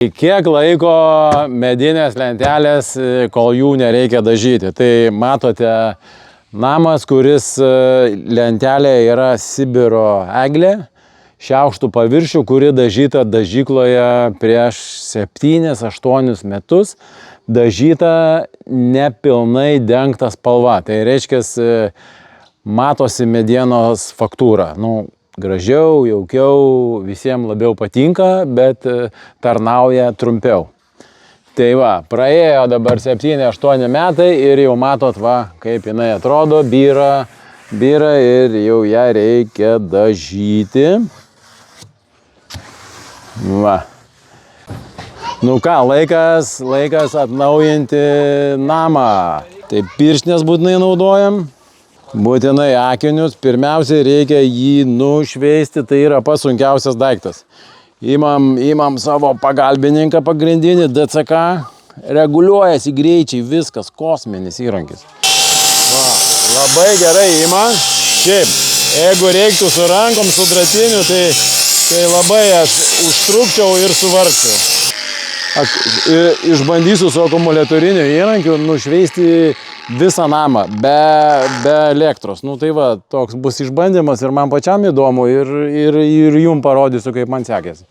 Kiek laiko medinės lentelės, kol jų nereikia dažyti. Tai matote namas, kuris lentelė yra Sibiro eglė, šiaukštų paviršių, kuri dažyta dažykloje prieš 7-8 metus. Dažyta nepilnai dengta spalva. Tai reiškia, matosi medienos faktūra. Gražiau, jaukiau, visiems labiau patinka, bet tarnauja trumpiau. Tai va, praėjo dabar 7-8 metai ir jau matot, kaip jinai atrodo, byra ir jau ją reikia dažyti. Va. Laikas atnaujinti namą. Tai pirštinės būtinai naudojam. Būtinai akinius. Pirmiausiai reikia jį nušveisti, tai yra pats sunkiausias daiktas. Imam savo pagalbininką pagrindinį, DCK, reguliuojasi greičiai, viskas, kosminis įrankis. Va, labai gerai ima. Šiaip, jeigu reiktų su rankom, su dratiniu, tai labai aš užtrukčiau ir suvargčiau. Aš išbandysiu su akumuliatoriniu įrankiu nušveisti visą namą be elektros. Tai va, toks bus išbandymas ir man pačiam įdomu ir jum parodysiu, kaip man sekėsi.